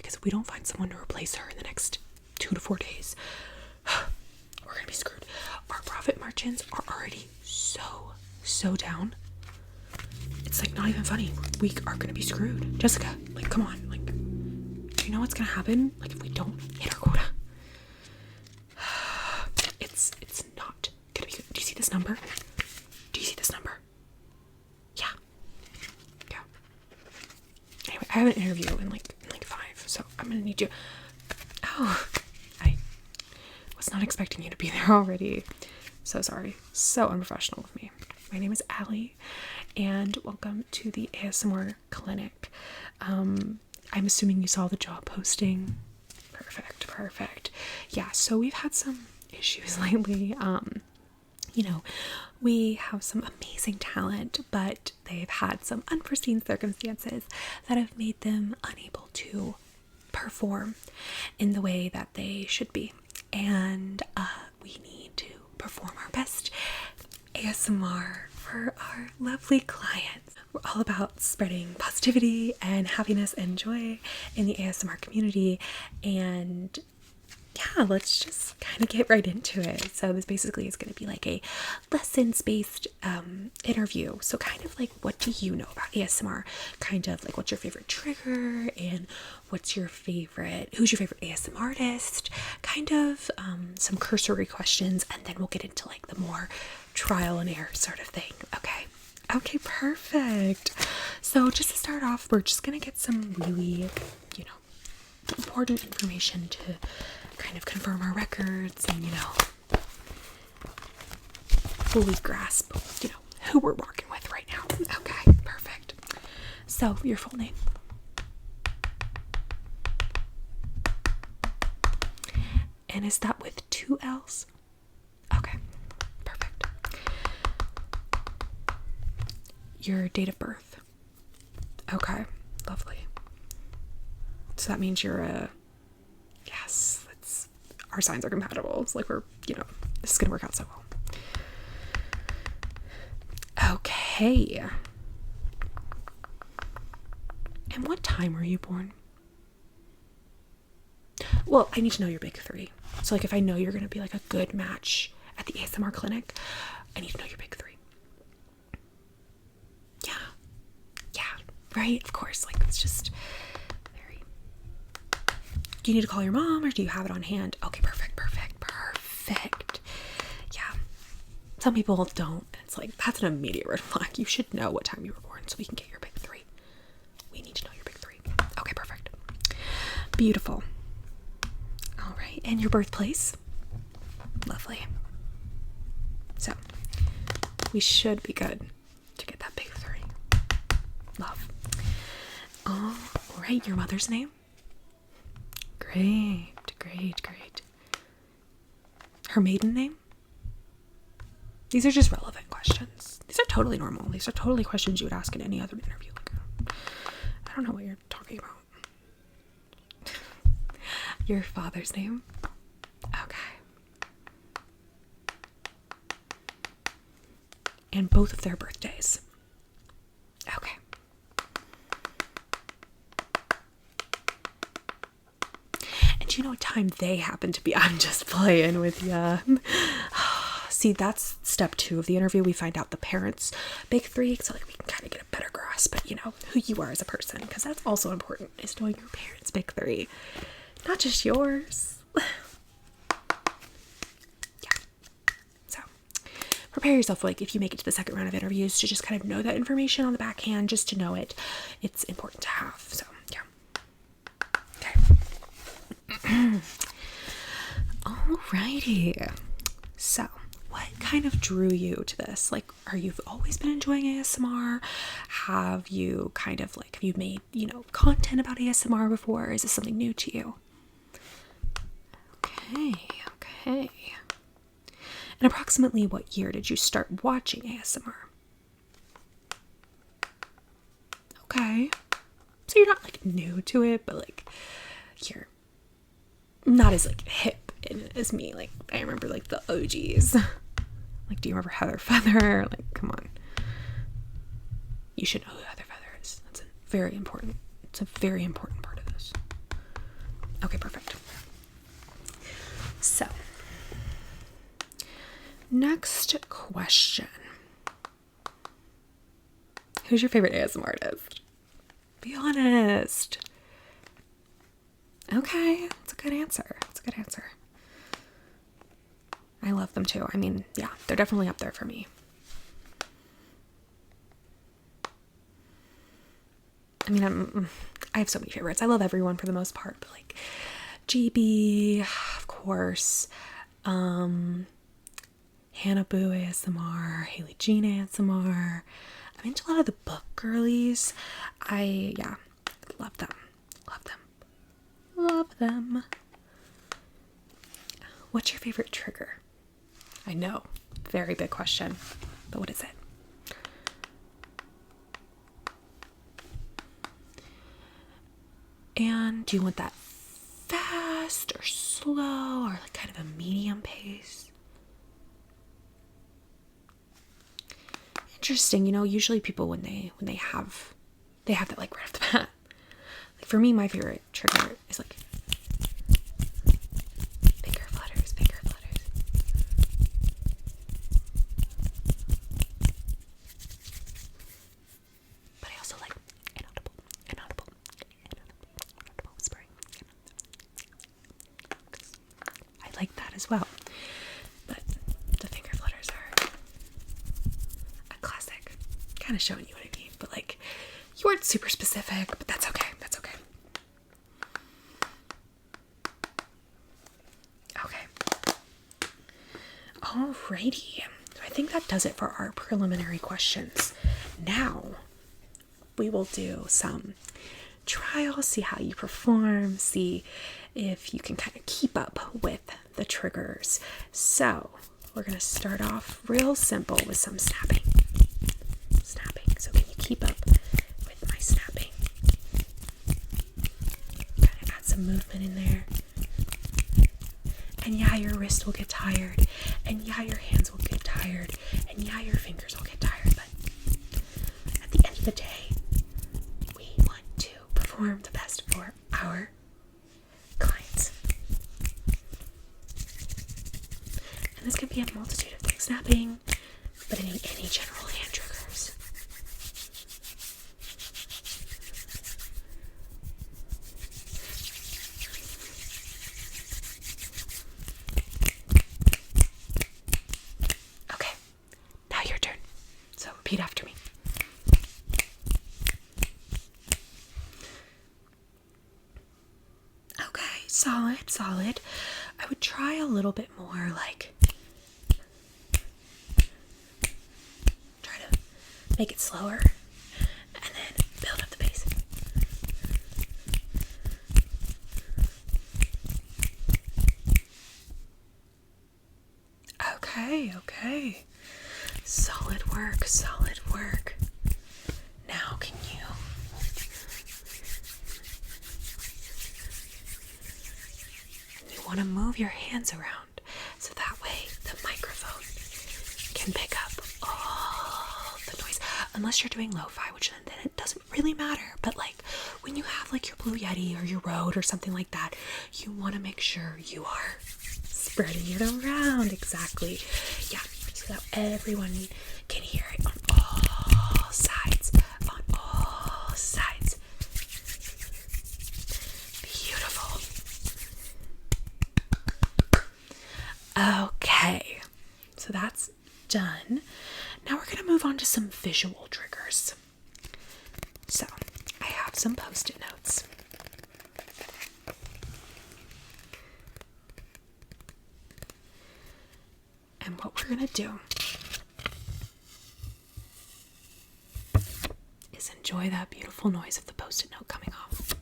because if we don't find someone to replace her in the next 2 to 4 days, we're gonna be screwed. Our profit margins are already so down. It's like not even funny. We are gonna be screwed. Jessica, like, come on. Like, do you know what's gonna happen? Like, if we don't hit our quota, it's not gonna be good. Do you see this number? Do you see this number? Yeah. Anyway, I have an interview in like 5, so I'm gonna need you. Oh, I was not expecting you to be there already. So sorry. So unprofessional of me. My name is Allie, and welcome to the ASMR clinic. I'm assuming you saw the job posting. Perfect. Yeah, so we've had some issues lately. We have some amazing talent, but they've had some unforeseen circumstances that have made them unable to perform in the way that they should be. And we need to perform our best ASMR for our lovely clients. We're all about spreading positivity and happiness and joy in the ASMR community, and yeah, let's just kind of get right into it. So this basically is going to be like a lessons-based interview. So kind of like, what do you know about ASMR? Kind of like, what's your favorite trigger, and who's your favorite ASMR artist? Kind of some cursory questions, and then we'll get into like the more trial and error sort of thing. Okay, perfect. So just to start off, we're just going to get some really, important information to kind of confirm our records and, fully grasp, who we're working with right now. Okay, perfect. So, your full name. And is that with 2 L's? Okay, perfect. Your date of birth. Okay, lovely. So that means you're our signs are compatible. It's like this is gonna work out so well. Okay. And what time were you born? Well, I need to know your big 3. So like, if I know you're gonna be like a good match at the ASMR clinic, I need to know your big 3. Yeah, right, of course. Like, it's just very... Do you need to call your mom, or do you have it on hand? Okay, perfect. Yeah. Some people don't. It's like, that's an immediate red flag. You should know what time you were born so we can get your big 3. We need to know your big 3. Okay, perfect. Beautiful. All right, and your birthplace? Lovely. So, we should be good to get that big 3. Love. All right, your mother's name? Great. Her maiden name? These are just relevant questions. These are totally normal. These are totally questions you would ask in any other interview. I don't know what you're talking about. Your father's name? Okay. And both of their birthdays? Okay. And do you know what time they happen to be? I'm just playing with ya. See, that's step 2 of the interview. We find out the parents' big 3, so like we can kind of get a better grasp at, who you are as a person, because that's also important, is knowing your parents' big 3, not just yours. Yeah. So prepare yourself, like, if you make it to the second round of interviews, to just kind of know that information on the backhand, just to know it. It's important to have. So yeah. Okay. Alrighty. So, what kind of drew you to this? Like, you've always been enjoying ASMR? Have you made, content about ASMR before? Is this something new to you? Okay. And approximately what year did you start watching ASMR? Okay. So you're not like new to it, but like you're not as like hip as me. Like, I remember like the OGs. Like, do you remember Heather Feather? Like, come on. You should know who Heather Feather is. It's a very important part of this. Okay, perfect. So, next question. Who's your favorite ASMR artist? Be honest. Okay, that's a good answer. That's a good answer. I love them too. I mean, yeah, they're definitely up there for me. I mean, I have so many favorites. I love everyone for the most part, but like GB, of course, Hannah Boo ASMR, Haley Jean ASMR. I'm into a lot of the book girlies. Yeah, love them. Love them. Love them. What's your favorite trigger? I know, very big question, but what is it? And do you want that fast or slow or like kind of a medium pace? Interesting. Usually people when they have that like right off the bat. Like for me, my favorite trigger is like finger flutters. But I also like inaudible whispering. I like that as well. But the finger flutters are a classic. Kind of showing you what I mean. But like, you weren't super specific, but that's okay. That's okay. Okay. Alrighty. So I think that does it for our preliminary questions. Now, we will do some trials, see how you perform, see if you can kind of keep up with the triggers. So, we're going to start off real simple with some snapping. So can you keep up with my snapping? Kind of add some movement in there. And yeah, your wrist will get tired. And yeah, your hands will get tired. And yeah, your fingers will get tired. But at the end of the day, we want to perform the best for our clients. And this can be a multitude of things. Snapping, but any general hand triggers. Okay, now your turn. So repeat after me. Okay, solid. I would try a little bit more like, try to make it slower and then build up the pace. Okay. Solid work. Now can you want to move your hands around so that way the microphone can pick up all the noise, unless you're doing lo-fi, which then it doesn't really matter. But like when you have like your Blue Yeti or your Rode or something like that, you want to make sure you are spreading it around. Exactly. Yeah, so that everyone can hear it on all sides. Beautiful. Okay, so that's done. Now we're going to move on to some visual triggers. So, I have some post-it notes. And what we're going to do is enjoy that beautiful noise of the post-it note coming off.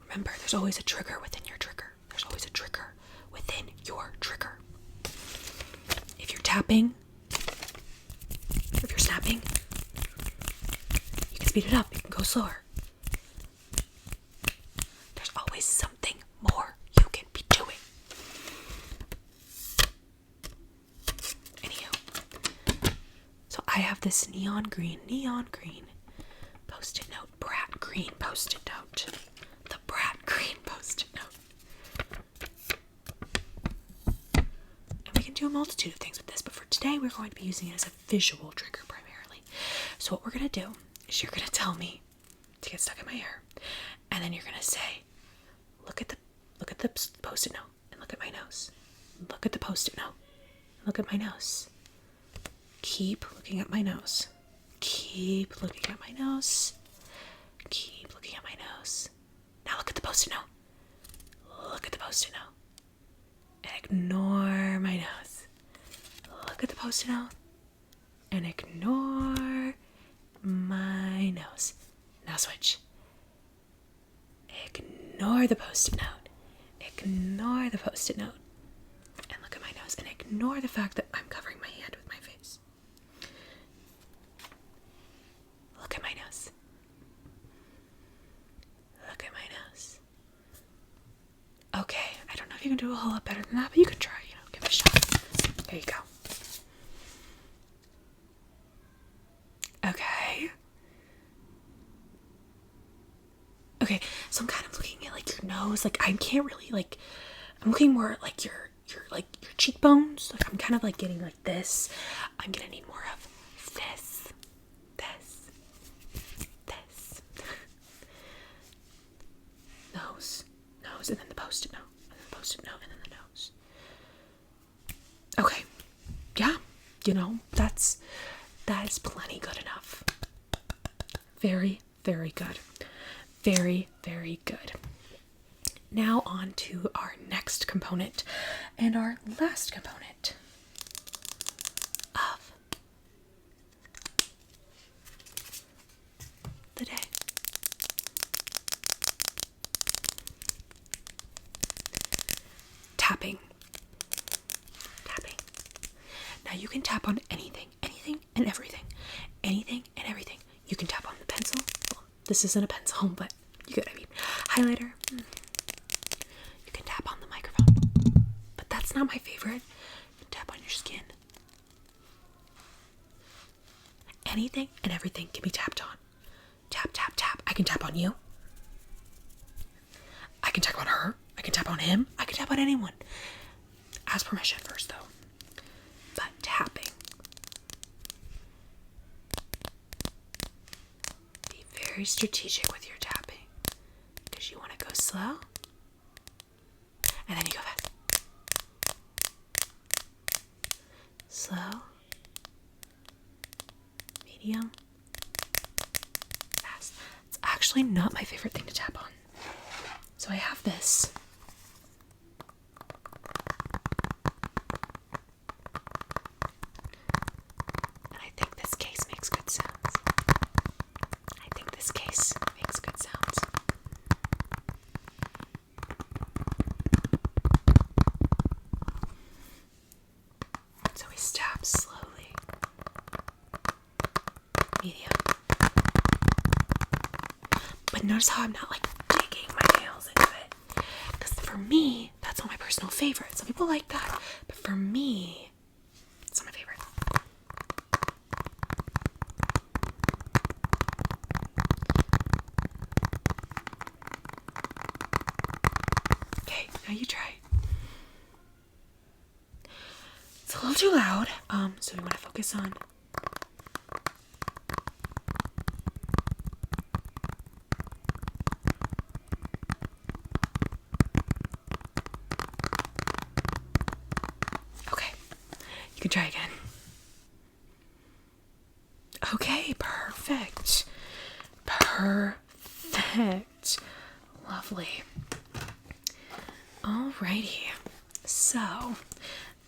Remember, there's always a trigger within your trigger. There's always a trigger within your trigger. If you're tapping, if you're snapping, you can speed it up, you can go slower. There's always something more you can be doing. Anywho, so I have this neon green post-it note, brat green. green post-it note. The brat green post-it note. And we can do a multitude of things with this, but for today we're going to be using it as a visual trigger primarily. So what we're going to do is you're going to tell me to get stuck in my hair, and then you're going to say, look at the post-it note and look at my nose. Look at the post-it note. Look at my nose. Keep looking at my nose. Keep looking at my nose. Keep looking at my nose. Now look at the post-it note. Look at the post-it note. And ignore my nose. Look at the post-it note. And ignore my nose. Now switch. Ignore the post-it note. Ignore the post-it note. And look at my nose. And ignore the fact that I'm covering my hand with my face. Look at my nose. Look at my nose. Okay, I don't know if you can do a whole lot better than that, but you can try, give it a shot. There you go. Okay, so I'm kind of looking at your nose. I can't really I'm looking more at your cheekbones. I'm kind of getting this. I'm gonna need more of this. Nose, and then the post-it note, and then the post-it note, and then the nose. Okay, yeah, that is plenty good enough. Very, very good. Very, very good. Now on to our next component and our last component of the day. Tapping. Now you can tap on anything and everything. Anything and everything. You can tap on the pencil. Well, this isn't a pencil, but you get what I mean. Highlighter. You can tap on the microphone. But that's not my favorite. You can tap on your skin. Anything and everything can be tapped on. Tap, tap, tap. I can tap on you. I can tap on her. I can tap on him. I can tap on anyone. Ask permission first, though. But tapping. Be very strategic with your tapping. Because you want to go slow. And then you go fast. Slow. Medium. Fast. It's actually not my favorite thing to tap on. So I have this. And I think this case makes good sounds. So we tap slowly. Medium. But notice how I'm not digging my nails into it. Because for me, that's not my personal favorite. Some people like that. But for me, it's not my favorite. Okay, now you try. It's a little too loud. So we want to focus on you can try again. Okay, perfect. Lovely. Alrighty. So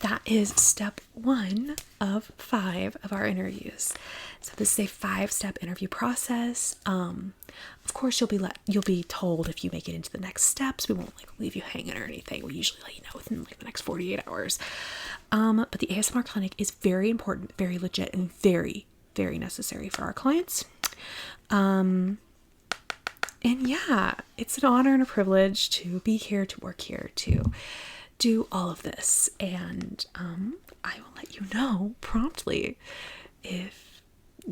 that is step 1 of 5 of our interviews. So this is a 5-step interview process. Of course, you'll be told if you make it into the next steps. We won't leave you hanging or anything. We usually let you know within the next 48 hours. But the ASMR clinic is very important, very legit, and very, very necessary for our clients. And yeah, it's an honor and a privilege to be here, to work here, to do all of this. And I will let you know promptly if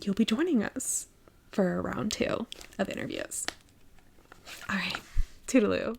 you'll be joining us for round 2 of interviews. Toodaloo.